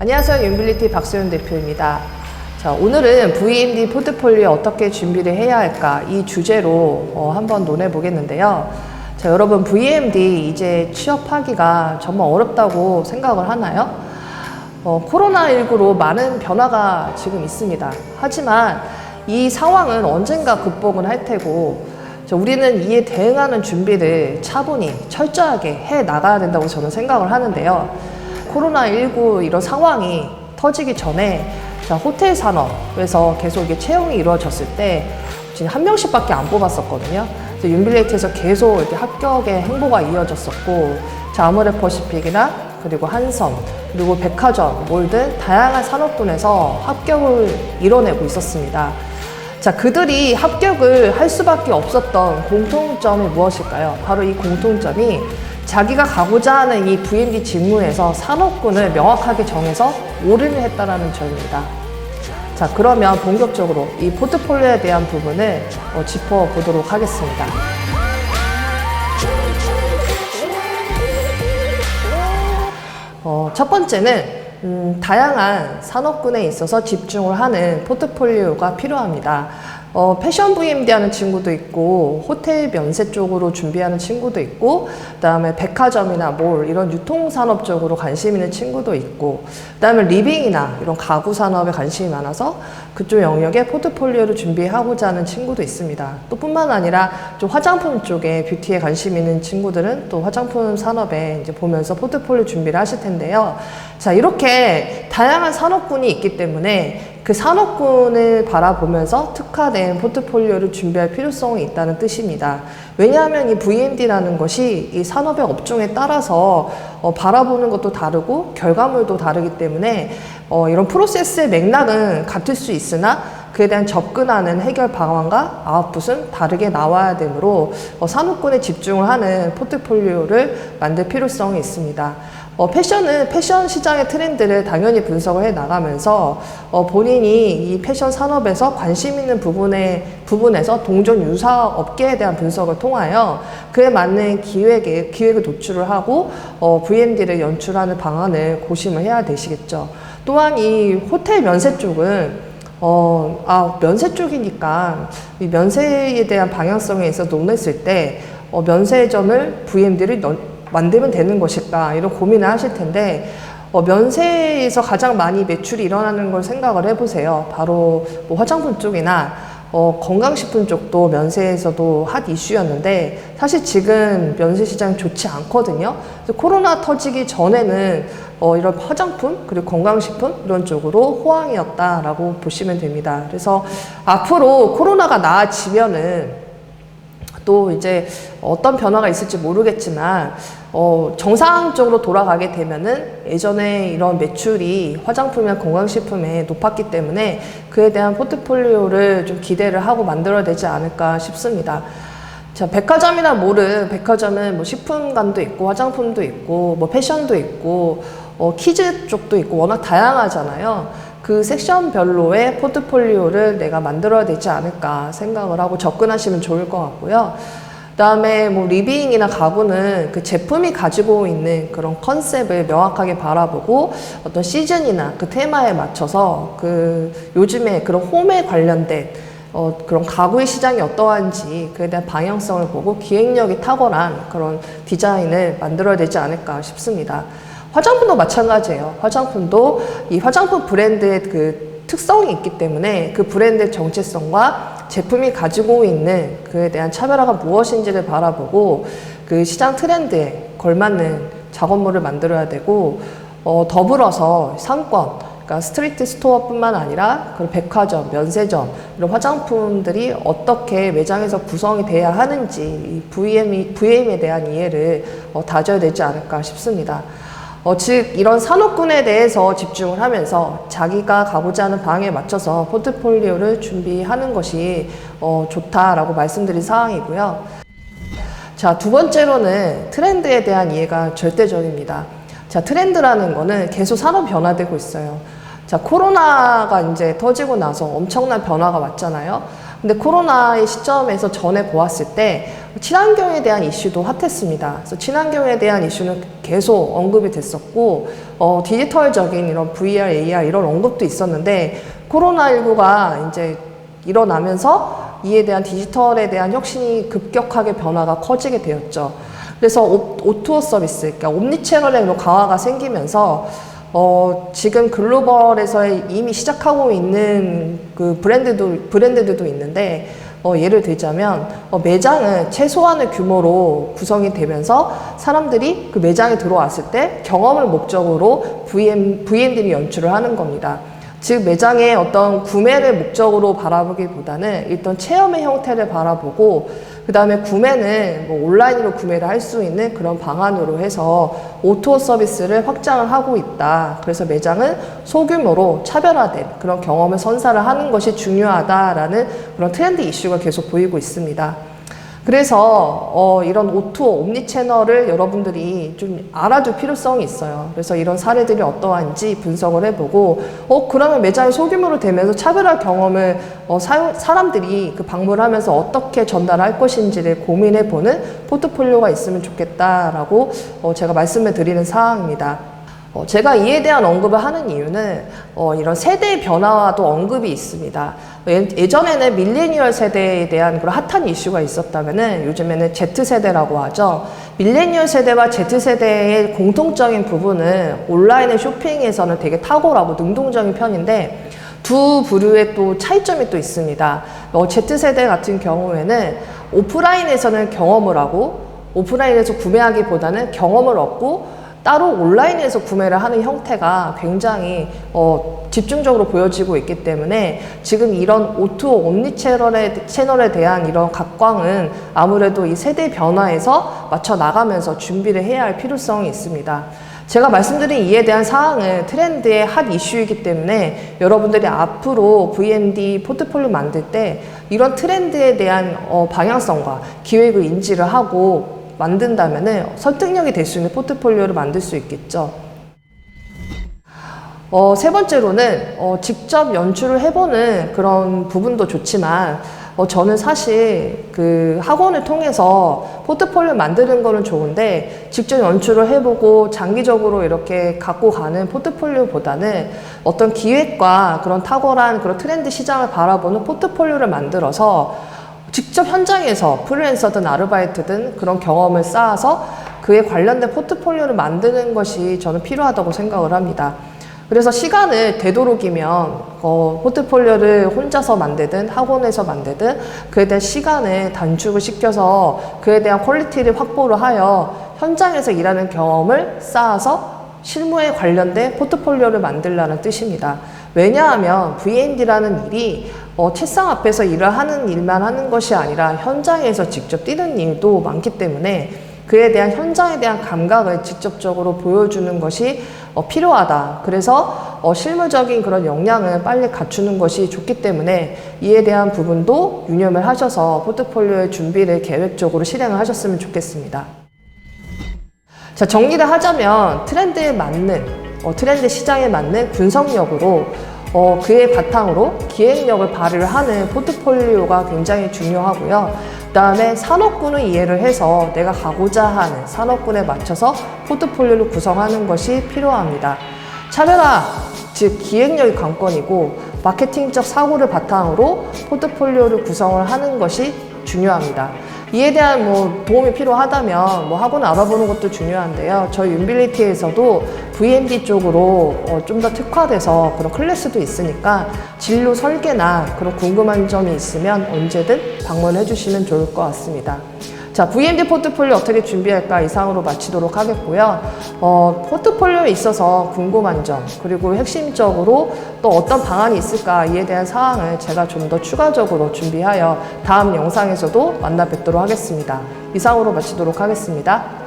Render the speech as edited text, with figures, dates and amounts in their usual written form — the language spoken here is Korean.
안녕하세요. 윤빌리티 박소연 대표입니다. 자, 오늘은 VMD 포트폴리오 어떻게 준비를 해야 할까 이 주제로 한번 논해 보겠는데요. 자, 여러분 VMD 이제 취업하기가 정말 어렵다고 생각을 하나요? 코로나19로 많은 변화가 지금 있습니다. 하지만 이 상황은 언젠가 극복은 할 테고 우리는 이에 대응하는 준비를 차분히 철저하게 해 나가야 된다고 저는 생각을 하는데요. 코로나19 이런 상황이 터지기 전에 호텔 산업에서 계속 이게 채용이 이루어졌을 때 지금 한 명씩밖에 안 뽑았었거든요. 윤빌리티에서 계속 이렇게 합격의 행보가 이어졌었고, 아모레퍼시픽이나 그리고 한섬, 그리고 백화점, 몰 등 다양한 산업군에서 합격을 이뤄내고 있었습니다. 자, 그들이 합격을 할 수밖에 없었던 공통점이 무엇일까요? 바로 이 공통점이 자기가 가고자 하는 이 VMD 직무에서 산업군을 명확하게 정해서 올인을 했다는 점입니다. 자, 그러면 본격적으로 이 포트폴리오에 대한 부분을 짚어보도록 하겠습니다. 첫 번째는 다양한 산업군에 있어서 집중을 하는 포트폴리오가 필요합니다. 패션 VMD 하는 친구도 있고, 호텔 면세 쪽으로 준비하는 친구도 있고, 그다음에 백화점이나 몰 이런 유통산업 쪽으로 관심 있는 친구도 있고, 그다음에 리빙이나 이런 가구 산업에 관심이 많아서 그쪽 영역에 포트폴리오를 준비하고자 하는 친구도 있습니다. 또 뿐만 아니라 좀 화장품 쪽에 뷰티에 관심 있는 친구들은 또 화장품 산업에 이제 보면서 포트폴리오 준비를 하실 텐데요. 자, 이렇게 다양한 산업군이 있기 때문에 그 산업군을 바라보면서 특화된 포트폴리오를 준비할 필요성이 있다는 뜻입니다. 왜냐하면 이 VMD라는 것이 이 산업의 업종에 따라서 바라보는 것도 다르고 결과물도 다르기 때문에 이런 프로세스의 맥락은 같을 수 있으나 그에 대한 접근하는 해결 방안과 아웃풋은 다르게 나와야 되므로 산업군에 집중을 하는 포트폴리오를 만들 필요성이 있습니다. 패션은 패션 시장의 트렌드를 당연히 분석을 해 나가면서 본인이 이 패션 산업에서 관심 있는 부분에서 동종 유사 업계에 대한 분석을 통하여 그에 맞는 기획을 도출을 하고 VMD를 연출하는 방안을 고심을 해야 되시겠죠. 또한 이 호텔 면세 쪽은 면세 쪽이니까 이 면세에 대한 방향성에 있어서 논했을 때 면세점을 VMD를 만들면 되는 것일까 이런 고민을 하실 텐데 면세에서 가장 많이 매출이 일어나는 걸 생각을 해보세요. 바로 뭐 화장품 쪽이나 건강식품 쪽도 면세에서도 핫 이슈였는데 사실 지금 면세 시장이 좋지 않거든요. 그래서 코로나 터지기 전에는 이런 화장품 그리고 건강식품 이런 쪽으로 호황이었다라고 보시면 됩니다. 그래서 앞으로 코로나가 나아지면은 또 이제 어떤 변화가 있을지 모르겠지만 정상적으로 돌아가게 되면은 예전에 이런 매출이 화장품이나 건강식품에 높았기 때문에 그에 대한 포트폴리오를 좀 기대를 하고 만들어야 되지 않을까 싶습니다. 자, 백화점이나 몰은 백화점은 뭐 식품관도 있고 화장품도 있고 뭐 패션도 있고 키즈 쪽도 있고 워낙 다양하잖아요. 그 섹션별로의 포트폴리오를 내가 만들어야 되지 않을까 생각을 하고 접근하시면 좋을 것 같고요. 그다음에 뭐 리빙이나 가구는 그 제품이 가지고 있는 그런 컨셉을 명확하게 바라보고 어떤 시즌이나 그 테마에 맞춰서 그 요즘에 그런 홈에 관련된 그런 가구의 시장이 어떠한지 그에 대한 방향성을 보고 기획력이 탁월한 그런 디자인을 만들어야 되지 않을까 싶습니다. 화장품도 마찬가지예요. 화장품도 이 화장품 브랜드의 그 특성이 있기 때문에 그 브랜드의 정체성과 제품이 가지고 있는 그에 대한 차별화가 무엇인지를 바라보고 그 시장 트렌드에 걸맞는 작업물을 만들어야 되고 더불어서 상권, 그러니까 스트리트 스토어뿐만 아니라 그런 백화점, 면세점 이런 화장품들이 어떻게 매장에서 구성이 돼야 하는지 이 VM에 대한 이해를 다져야 되지 않을까 싶습니다. 즉 이런 산업군에 대해서 집중을 하면서 자기가 가고자 하는 방향에 맞춰서 포트폴리오를 준비하는 것이 좋다라고 말씀드린 사항이고요. 자, 두 번째로는 트렌드에 대한 이해가 절대적입니다. 자, 트렌드라는 거는 계속 산업 변화되고 있어요. 자, 코로나가 이제 터지고 나서 엄청난 변화가 왔잖아요. 근데 코로나의 시점에서 전에 보았을 때 친환경에 대한 이슈도 핫했습니다. 그래서 친환경에 대한 이슈는 계속 언급이 됐었고, 디지털적인 이런 VR, AR 이런 언급도 있었는데, 코로나19가 이제 일어나면서 이에 대한 디지털에 대한 혁신이 급격하게 변화가 커지게 되었죠. 그래서 O2O 서비스, 그러니까 옴니채널의 강화가 생기면서 지금 글로벌에서 이미 시작하고 있는 그 브랜드들도 있는데, 예를 들자면, 매장은 최소한의 규모로 구성이 되면서 사람들이 그 매장에 들어왔을 때 경험을 목적으로 VM들이 연출을 하는 겁니다. 즉, 매장의 어떤 구매를 목적으로 바라보기보다는 일단 체험의 형태를 바라보고, 그 다음에 구매는 뭐 온라인으로 구매를 할 수 있는 그런 방안으로 해서 O2O 서비스를 확장을 하고 있다. 그래서 매장은 소규모로 차별화된 그런 경험을 선사를 하는 것이 중요하다라는 그런 트렌드 이슈가 계속 보이고 있습니다. 그래서 이런 O2O, 옴니채널을 여러분들이 좀 알아둘 필요성이 있어요. 그래서 이런 사례들이 어떠한지 분석을 해보고 그러면 매장이 소규모로 되면서 차별화 경험을 사람들이 그 방문을 하면서 어떻게 전달할 것인지를 고민해보는 포트폴리오가 있으면 좋겠다라고 제가 말씀을 드리는 사항입니다. 제가 이에 대한 언급을 하는 이유는 이런 세대의 변화와도 언급이 있습니다. 예전에는 밀레니얼 세대에 대한 그런 핫한 이슈가 있었다면은 요즘에는 Z세대라고 하죠. 밀레니얼 세대와 Z세대의 공통적인 부분은 온라인의 쇼핑에서는 되게 탁월하고 능동적인 편인데 두 부류의 또 차이점이 또 있습니다. Z세대 같은 경우에는 오프라인에서는 경험을 하고 오프라인에서 구매하기보다는 경험을 얻고 따로 온라인에서 구매를 하는 형태가 굉장히 집중적으로 보여지고 있기 때문에 지금 이런 O2O 옴니채널에 대한 이런 각광은 아무래도 이 세대 변화에서 맞춰 나가면서 준비를 해야 할 필요성이 있습니다. 제가 말씀드린 이에 대한 사항은 트렌드의 핫 이슈이기 때문에 여러분들이 앞으로 VMD 포트폴리오 만들 때 이런 트렌드에 대한 방향성과 기획을 인지를 하고 만든다면은 설득력이 될 수 있는 포트폴리오를 만들 수 있겠죠. 세 번째로는 직접 연출을 해보는 그런 부분도 좋지만 저는 사실 그 학원을 통해서 포트폴리오 만드는 거는 좋은데 직접 연출을 해보고 장기적으로 이렇게 갖고 가는 포트폴리오보다는 어떤 기획과 그런 탁월한 그런 트렌드 시장을 바라보는 포트폴리오를 만들어서 직접 현장에서 프리랜서든 아르바이트든 그런 경험을 쌓아서 그에 관련된 포트폴리오를 만드는 것이 저는 필요하다고 생각을 합니다. 그래서 시간을 되도록이면 포트폴리오를 혼자서 만들든 학원에서 만들든 그에 대한 시간을 단축을 시켜서 그에 대한 퀄리티를 확보를 하여 현장에서 일하는 경험을 쌓아서 실무에 관련된 포트폴리오를 만들라는 뜻입니다. 왜냐하면 V&D라는 일이 책상 앞에서 일만 하는 것이 아니라 현장에서 직접 뛰는 일도 많기 때문에 그에 대한 현장에 대한 감각을 직접적으로 보여주는 것이 필요하다. 그래서 실무적인 그런 역량을 빨리 갖추는 것이 좋기 때문에 이에 대한 부분도 유념을 하셔서 포트폴리오의 준비를 계획적으로 실행을 하셨으면 좋겠습니다. 자, 정리를 하자면 트렌드에 맞는 트렌드 시장에 맞는 분석력으로 그의 바탕으로 기획력을 발휘를 하는 포트폴리오가 굉장히 중요하고요. 그 다음에 산업군을 이해를 해서 내가 가고자 하는 산업군에 맞춰서 포트폴리오를 구성하는 것이 필요합니다. 차별화, 즉 기획력이 관건이고 마케팅적 사고를 바탕으로 포트폴리오를 구성을 하는 것이 중요합니다. 이에 대한 도움이 필요하다면 학원 알아보는 것도 중요한데요. 저희 윤빌리티에서도 V&D 쪽으로 좀 더 특화돼서 그런 클래스도 있으니까 진로 설계나 그런 궁금한 점이 있으면 언제든 방문해 주시면 좋을 것 같습니다. 자, V&D 포트폴리오 어떻게 준비할까 이상으로 마치도록 하겠고요. 포트폴리오에 있어서 궁금한 점, 그리고 핵심적으로 또 어떤 방안이 있을까 이에 대한 사항을 제가 좀 더 추가적으로 준비하여 다음 영상에서도 만나 뵙도록 하겠습니다. 이상으로 마치도록 하겠습니다.